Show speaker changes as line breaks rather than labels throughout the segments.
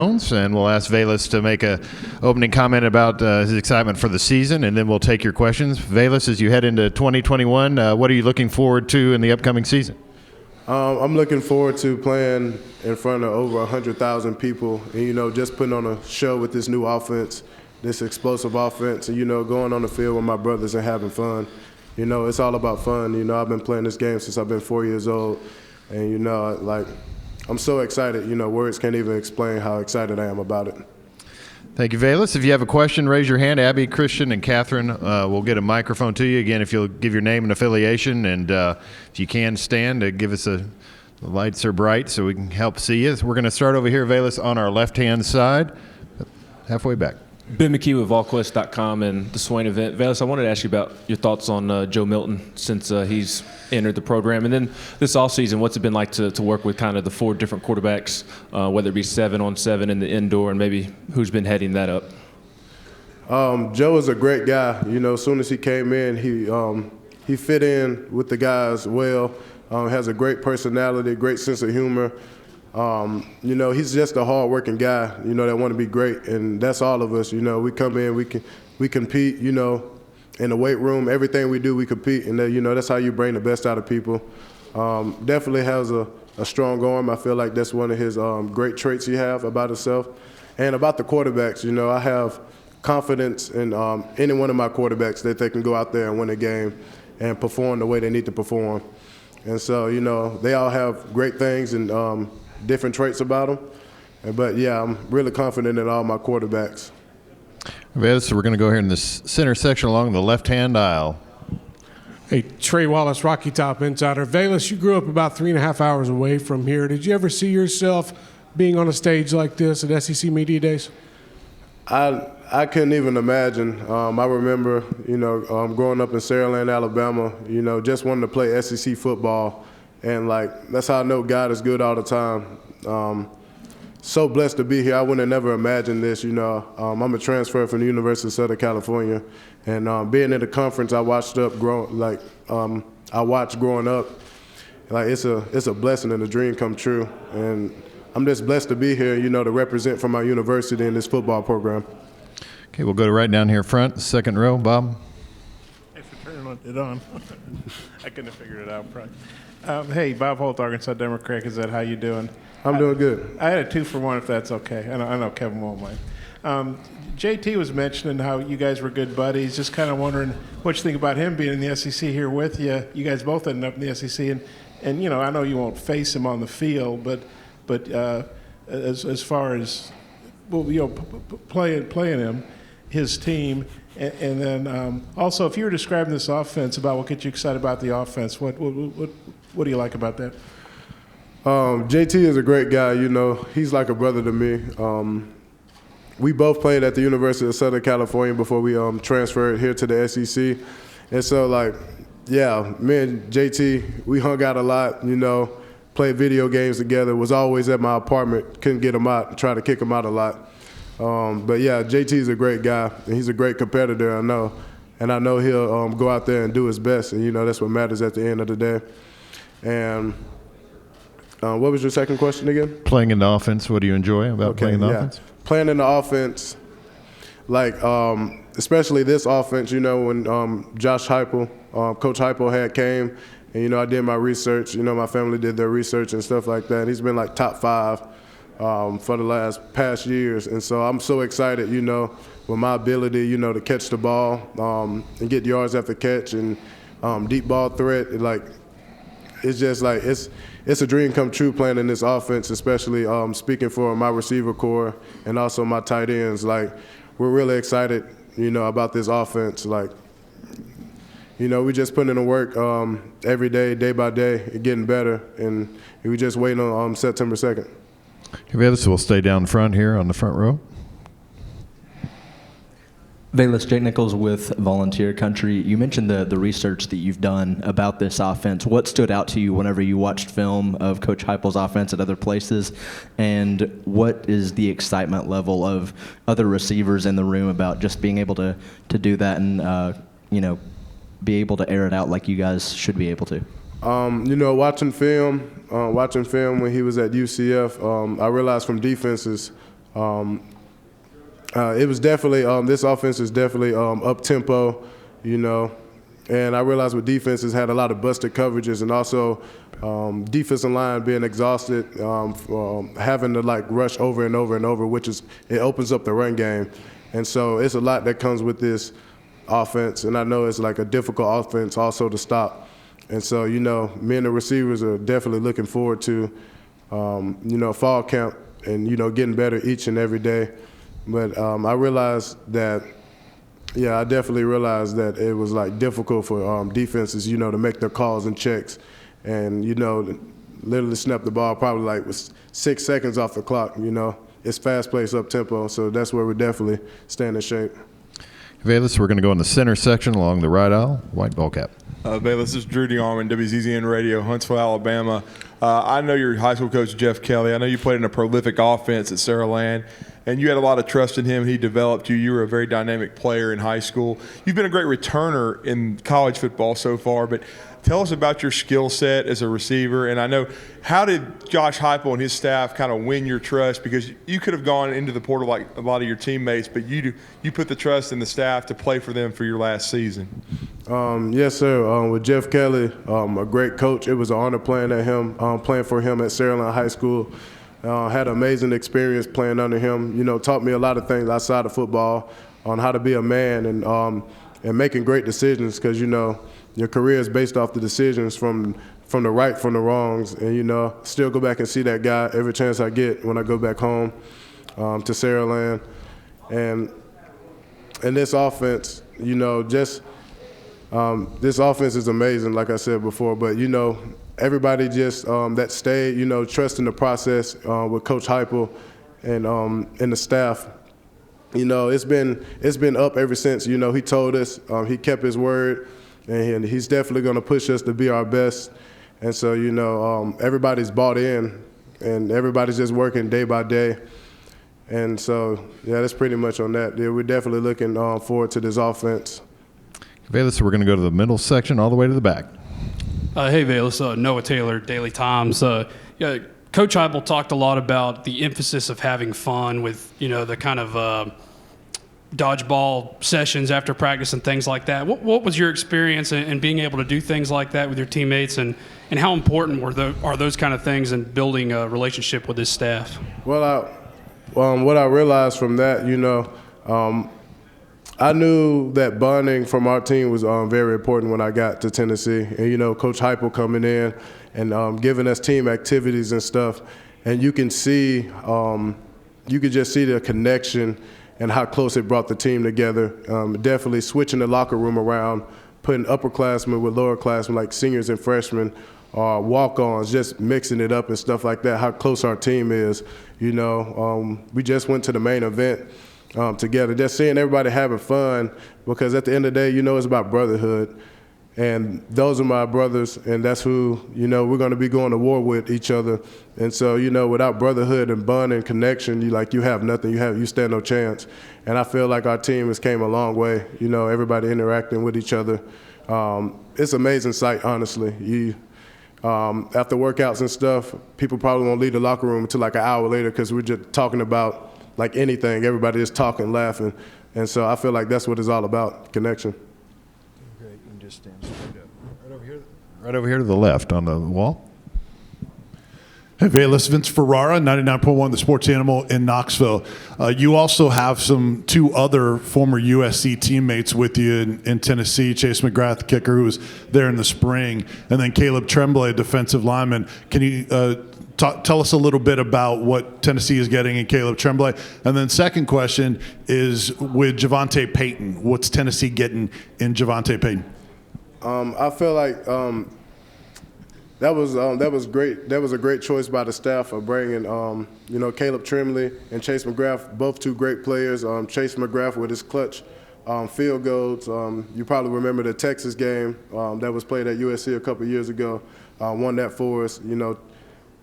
And we'll ask Velus to make a opening comment about his excitement for the season, and then we'll take your questions. Velus, as you head into 2021, what are you looking forward to in the upcoming season?
I'm looking forward to playing in front of over 100,000 people and, just putting on a show with this new offense, this explosive offense, and, going on the field with my brothers and having fun. It's all about fun. I've been playing this game since I've been 4 years old, and, I'm so excited. Words can't even explain how excited I am about it.
Thank you, Velus. If you have a question, raise your hand. Abby, Christian, and Catherine will get a microphone to you. Again, if you'll give your name and affiliation, and if you can stand, give us the lights are bright so we can help see you. So we're going to start over here, Velus, on our left-hand side, halfway back.
Ben McKee with VolQuest.com and the Swain event. Velus, I wanted to ask you about your thoughts on Joe Milton since he's entered the program. And then this offseason, what's it been like to work with kind of the 4 different quarterbacks, whether it be 7-on-7 in the indoor, and maybe who's been heading that up?
Joe is a great guy. As soon as he came in, he fit in with the guys well, has a great personality, great sense of humor. He's just a hard-working guy, that want to be great, and that's all of us. We come in, we compete, in the weight room. Everything we do, we compete, and that's how you bring the best out of people. Definitely has a strong arm. I feel like that's one of his great traits he have about himself. And about the quarterbacks, I have confidence in any one of my quarterbacks that they can go out there and win a game and perform the way they need to perform. And so, they all have great things and different traits about them. But, yeah, I'm really confident in all my quarterbacks.
So we're going to go here in this center section along the left-hand aisle.
Hey, Trey Wallace, Rocky Top Insider. Velus, you grew up about 3.5 hours away from here. Did you ever see yourself being on a stage like this at SEC Media Days?
I couldn't even imagine. I remember, growing up in Saraland, Alabama, just wanting to play SEC football. And, that's how I know God is good all the time. So blessed to be here. I would have never imagined this, I'm a transfer from the University of Southern California. And being in the conference, I watched growing up. It's a blessing and a dream come true. And I'm just blessed to be here, to represent for my university in this football program.
Okay, we'll go to right down here front, second row. Bob?
Thanks for turning it on. I couldn't have figured it out. Hey, Bob Holt, Arkansas Democrat. Is that how you doing?
I'm doing good.
I had a 2-for-1 if that's okay. I know Kevin won't mind. JT was mentioning how you guys were good buddies. Just kind of wondering what you think about him being in the SEC here with you. You guys both ended up in the SEC, and I know you won't face him on the field, but as far as playing him, his team, and then also if you were describing this offense about what gets you excited about the offense, what do you like about that?
JT is a great guy. He's like a brother to me. We both played at the University of Southern California before we transferred here to the SEC. And so, me and JT, we hung out a lot, played video games together, was always at my apartment, couldn't get him out, tried to kick him out a lot. But, yeah, JT is a great guy, and he's a great competitor, I know. And I know he'll go out there and do his best, and, that's what matters at the end of the day. And what was your second question again?
Playing in the offense. What do you enjoy about playing in the offense?
Playing in the offense, especially this offense, when Josh Heupel, Coach Heupel had came, and, I did my research. My family did their research and stuff like that. He's been top 5 for the past years. And so I'm so excited, with my ability, to catch the ball and get yards after catch and deep ball threat. It's just it's a dream come true playing in this offense, especially speaking for my receiver core and also my tight ends. We're really excited, about this offense. We just putting in the work every day, day by day, getting better, and we just waiting on September 2nd.
Okay, we'll stay down front here on the front row.
Bayless Nichols with Volunteer Country. You mentioned the research that you've done about this offense. What stood out to you whenever you watched film of Coach Heupel's offense at other places? And what is the excitement level of other receivers in the room about just being able to do that and, be able to air it out like you guys should be able to? Watching film when he was at UCF, I realized from defenses,
It was definitely this offense is definitely up tempo, you know, and I realized with defenses had a lot of busted coverages, and also defensive line being exhausted, having to like rush over and over and over, which is it opens up the run game, and so it's a lot that comes with this offense, and I know it's like a difficult offense also to stop, and so you know me and the receivers are definitely looking forward to you know fall camp and you know getting better each and every day. But I realized that, yeah, I definitely realized that it was like difficult for defenses, you know, to make their calls and checks, and you know, literally snap the ball probably like with 6 seconds off the clock. You know, it's fast paced, up tempo, so that's where we're definitely staying in shape.
Velus, we're going to go in the center section along the right aisle. White ball cap.
Bayless, this is Drew DeArmond, WZZN Radio, Huntsville, Alabama. I know your high school coach, Jeff Kelly. I know you played in a prolific offense at Saraland, and you had a lot of trust in him. He developed you. You were a very dynamic player in high school. You've been a great returner in college football so far, but tell us about your skill set as a receiver. And I know, how did Josh Heupel and his staff kind of win your trust? Because you could have gone into the portal like a lot of your teammates, but you put the trust in the staff to play for them for your last season.
Yes, sir. With Jeff Kelly, a great coach. It was an honor playing for him at Saraland High School. Had an amazing experience playing under him. You know, taught me a lot of things outside of football on how to be a man and making great decisions, because you know your career is based off the decisions from the right from the wrongs. And you know, still go back and see that guy every chance I get when I go back home to Saraland. And this offense, you know, just this offense is amazing, like I said before. But you know, everybody just that stayed, you know, trusting the process with Coach Heupel and the staff. You know, it's been up ever since. You know, he told us, he kept his word, and he's definitely going to push us to be our best. And so, you know, everybody's bought in, and everybody's just working day by day. And so, yeah, that's pretty much on that. Yeah, we're definitely looking forward to this offense.
Velus, we're going to go to the middle section all the way to the back.
Hey, Velus, Noah Taylor, Daily Times. Yeah, Coach Heupel talked a lot about the emphasis of having fun with, you know, the kind of dodgeball sessions after practice and things like that. What was your experience in being able to do things like that with your teammates, and how important are those kind of things in building a relationship with his staff?
Well, what I realized from that, you know, I knew that bonding from our team was very important when I got to Tennessee. And, you know, Coach Heupel coming in and giving us team activities and stuff. And you can see, you could just see the connection and how close it brought the team together. Definitely switching the locker room around, putting upperclassmen with lowerclassmen like seniors and freshmen, walk-ons, just mixing it up and stuff like that, how close our team is. You know, we just went to the main event together, just seeing everybody having fun, because at the end of the day, you know, it's about brotherhood. And those are my brothers, and that's who, you know, we're going to be going to war with each other. And so, you know, without brotherhood and bond and connection, you have nothing. You stand no chance. And I feel like our team has came a long way. You know, everybody interacting with each other. It's an amazing sight, honestly. After workouts and stuff, people probably won't leave the locker room until like an hour later, because we're just talking about like anything. Everybody is talking, laughing. And so I feel like that's what it's all about, connection.
Great. You can just stand straight up. Right over here to the left on the wall.
Hey, Velus, Vince Ferrara, 99.1 The Sports Animal in Knoxville. You also have two other former USC teammates with you in Tennessee, Chase McGrath, kicker, who was there in the spring, and then Caleb Tremblay, defensive lineman. Can you tell us a little bit about what Tennessee is getting in Caleb Tremblay? And then second question is with Javonte Payton. What's Tennessee getting in Javonte Payton?
I feel like that was great. That was a great choice by the staff of bringing, you know, Caleb Tremblay and Chase McGrath, both two great players. Chase McGrath with his clutch field goals. You probably remember the Texas game that was played at USC a couple years ago. Won that for us, you know.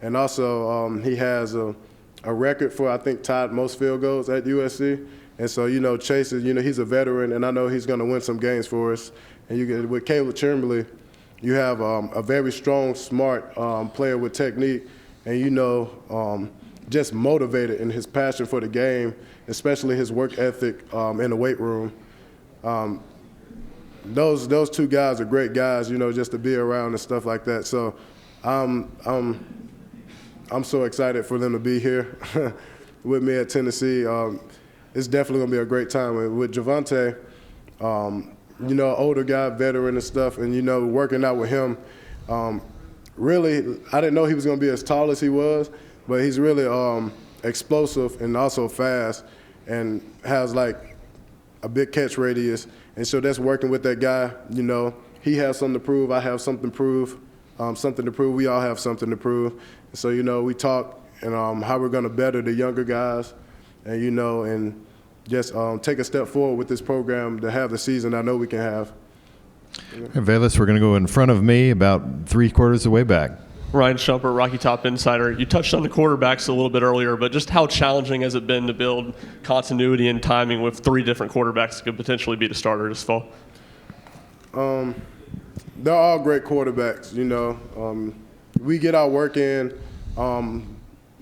And also he has a record for, I think, tied most field goals at USC. And so, you know, Chase is, you know, he's a veteran, and I know he's going to win some games for us. And you get with Caleb Tremblay, you have a very strong, smart player with technique, and you know just motivated in his passion for the game, especially his work ethic in the weight room. Those two guys are great guys, just to be around and stuff like that. So I'm so excited for them to be here with me at Tennessee. It's definitely going to be a great time. And with Javonte, older guy, veteran and stuff, and, working out with him, really, I didn't know he was going to be as tall as he was, but he's really explosive and also fast and has, like, a big catch radius. And so that's working with that guy. He has something to prove. I have something to prove. We all have something to prove. And so, we talk and how we're going to better the younger guys and, and just take a step forward with this program to have the season I know we can have.
Hey, Velus, we're going to go in front of me about 3/4 of the way back.
Ryan Shumper, Rocky Top Insider. You touched on the quarterbacks a little bit earlier, but just how challenging has it been to build continuity and timing with 3 different quarterbacks that could potentially be the starter this fall?
They're all great quarterbacks, we get our work in.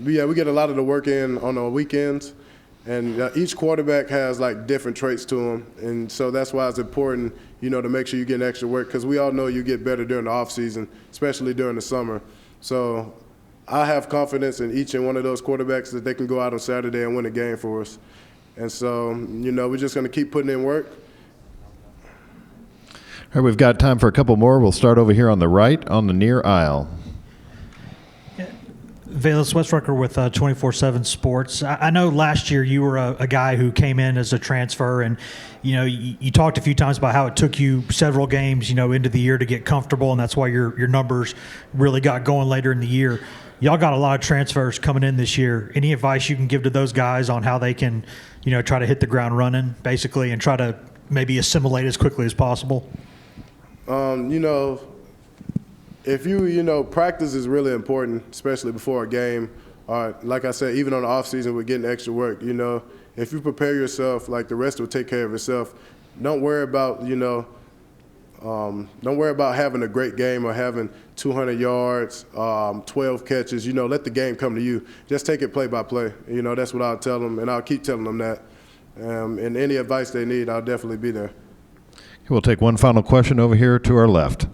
We get a lot of the work in on the weekends, and each quarterback has, like, different traits to them. And so that's why it's important, to make sure you get extra work, because we all know you get better during the off season, especially during the summer. So I have confidence in each and one of those quarterbacks that they can go out on Saturday and win a game for us. And so, we're just going to keep putting in work.
All right, we've got time for a couple more. We'll start over here on the right on the near aisle.
Velus, Wes Rucker with 24/7 Sports. I know last year you were a guy who came in as a transfer, and you talked a few times about how it took you several games into the year to get comfortable, and that's why your numbers really got going later in the year. Y'all got a lot of transfers coming in this year. Any advice you can give to those guys on how they can try to hit the ground running basically and try to maybe assimilate as quickly as possible?
If practice is really important, especially before a game. Like I said, even on the off season, we're getting extra work. If you prepare yourself, like, the rest will take care of itself. Don't worry about having a great game or having 200 yards, 12 catches. Let the game come to you. Just take it play by play. That's what I'll tell them, and I'll keep telling them that. And any advice they need, I'll definitely be there.
We'll take one final question over here to our left.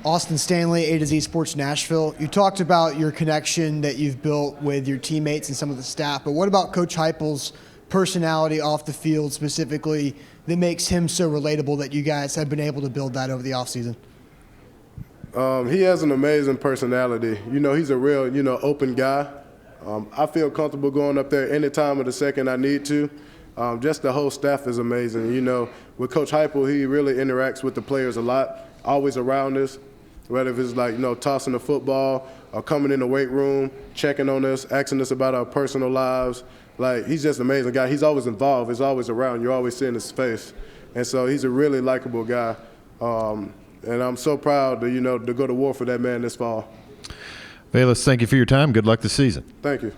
Austin Stanley, A to Z Sports Nashville. You talked about your connection that you've built with your teammates and some of the staff, but what about Coach Heupel's personality off the field specifically that makes him so relatable that you guys have been able to build that over the offseason?
He has an amazing personality. He's a real, open guy. I feel comfortable going up there any time of the second I need to. Just the whole staff is amazing. With Coach Heupel, he really interacts with the players a lot, always around us, whether it's like, tossing the football or coming in the weight room, checking on us, asking us about our personal lives. Like, he's just an amazing guy. He's always involved. He's always around. You're always seeing his face. And so he's a really likable guy. And I'm so proud to go to war for that man this fall.
Velus, thank you for your time. Good luck this season.
Thank you.